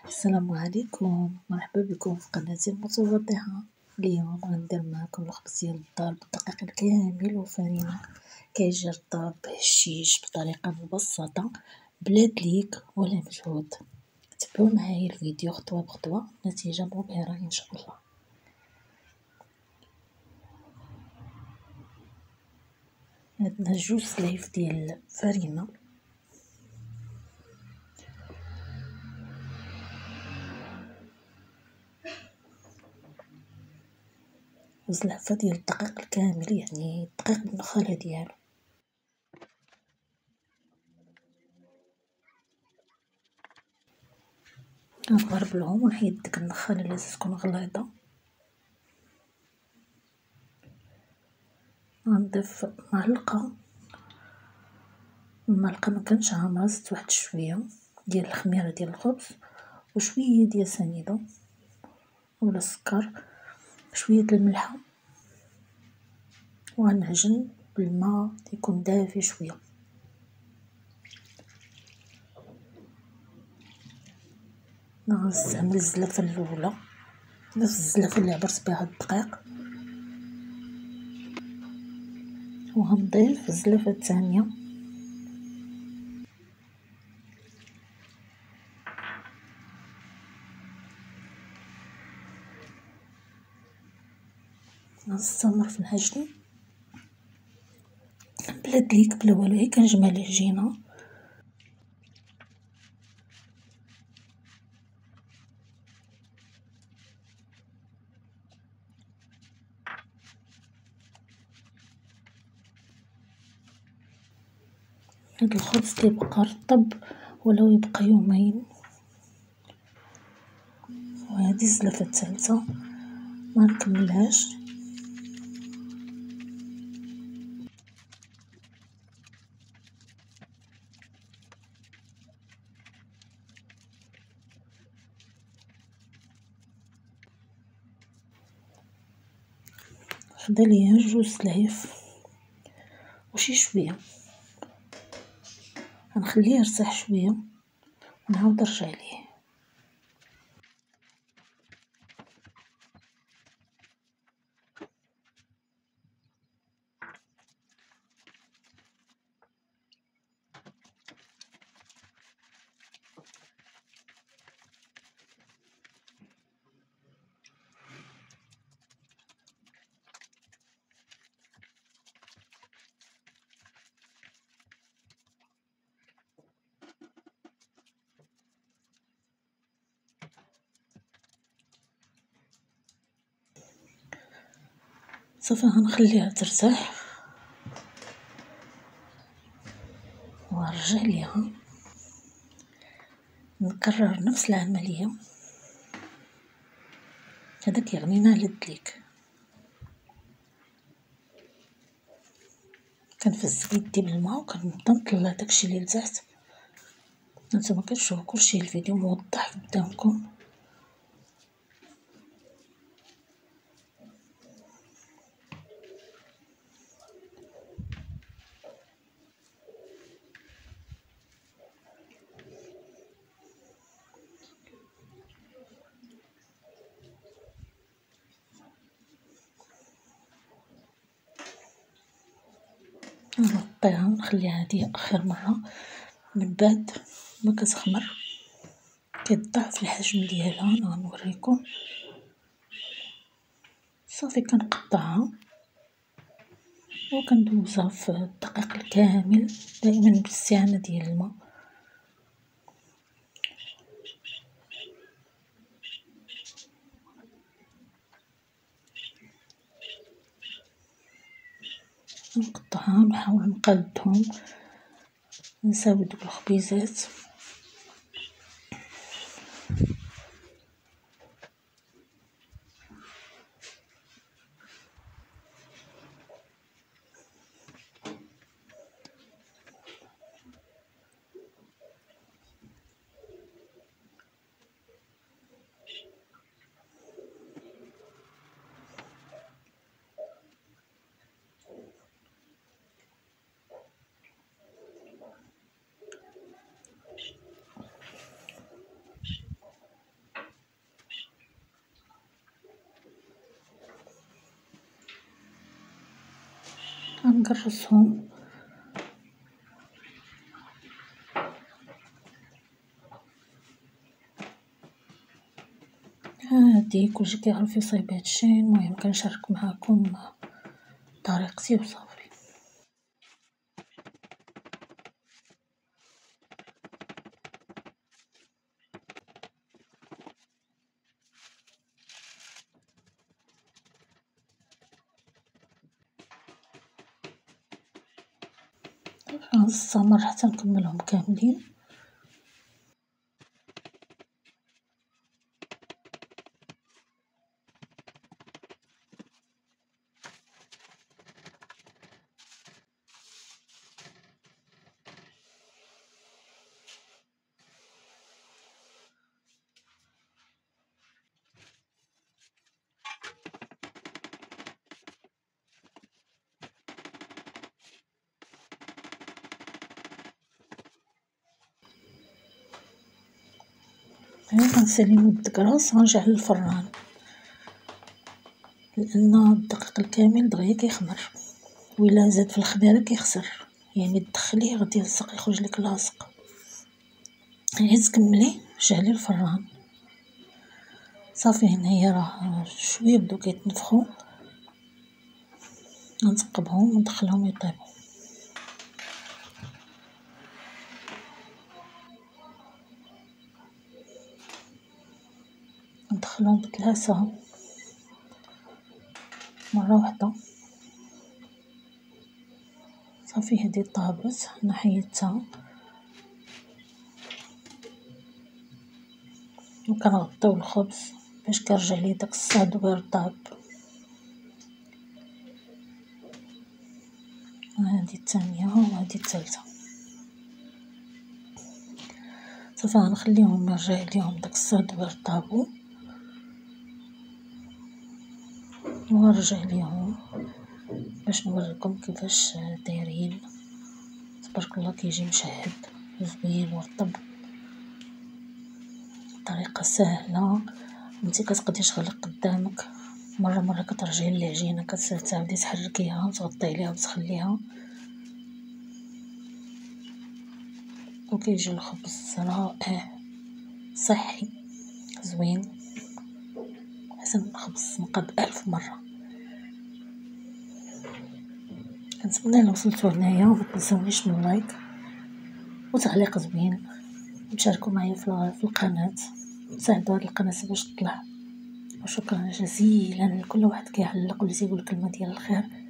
السلام عليكم، مرحبا بكم في قناتي المتواضعة. اليوم غندير معكم الخبز ديال الدار بالدقيق الكامل وفرينة، كيجي الطاب هشيش بطريقة مبسطة بلا دليك ولا مجهود. تبعو معايا الفيديو خطوة بخطوة، نتيجة مبهرة ان شاء الله. عندنا 2 سلايف ديال الفرينة، وزلعفة ديال الدقيق الكامل، يعني الدقيق بالنخالة ديالو. غنغربلهم ونحيد ديك النخالة اللي تكون غليظة. غنضيف معلقة مكانش عامرة، زدت واحد شوية ديال الخميرة ديال الخبز وشوية ديال سنيدة ولا السكر، شوية الملحة، وغنعجن بالماء يكون دافي شوية. غنستعمل الزلافة الاولى، نفس الزلافة اللي عبرت بها الدقيق، وغنضيف الزلافة الثانية. غنستمر في العجن بلا دليك بلا والو، غير كنجمع العجينة. هاد الخبز كيبقى رطب ولو يبقى يومين. وهذه الزلافة الثالثة ما نكملهاش. خدا ليا 2 سلايف وشي شوية، غنخليه يرتاح شوية ونعاود نرجع ليه. صافي غنخليها ترتاح ونرجع ليها، نكرر نفس العملية. هذا كيغنينا على الدليك. كنفز بيدي بالماء وكنبدا نطلع داكشي اللي لتحت. هانتوما كتشوفوا كلشي، الفيديو موضح قدامكم. نغطيها ونخليها هادي اخر مرة، من بعد ما كتخمر كتضاعف الحجم ديالها. انا غنوريكم. صافي كنقطعها وكندوزها في الدقيق الكامل، دائما باستعانة ديال الماء. نقطعها ونحاول نقادهم، نساوي دوك الخبيزات. غنقرصهم. هادي كلشي كيعرف يصايب هادشي. المهم كنشارك معاكم طريقتي وصافي. غنستمر حتى نكملهم كاملين. غنسالي مود كراس ونرجع للفران، لأن الدقيق الكامل دغيا كيخمر، وإلا زاد في الخميرة كيخسر، يعني تدخليه غادي يلصق يخرج لك لاصق. يعني تكملي رجعلي الفران صافي. هنايا راه شويه بداو كيتنفخو، غنثقبهم وندخلهم يطيبو. ندخلهم بثلاثة مرة واحدة صافي. هادي طابت نحيدتها وكنغطيو الخبز باش كيرجع ليه داك الصهد وغير طاب. هادي الثانية وهادي الثالثة صافي. غنخليهم يرجع ليهم داك الصهد وغير طابو ونرجع ليهم باش نوريكم كيفاش دايرين. تبارك الله كيجي مشهد زوين ورطب. طريقة سهلة وانتي كتقدري تغلق قدامك مرة كترجعي للعجينة كتعاودي تحركيها وتغطي عليها وتخليها، وكيجي الخبز رائع صحي زوين احسن من خبز المقاد ب1000 مرة. كنتمنى الا وصلتوا هنايا متنساونيش من لايك وتعليق زوين، وتشاركوا معايا في القناة، تساعدوا هاد القناة باش تطلع. وشكرا جزيلا لكل واحد كيعلق ولا تيقول كلمة ديال الخير.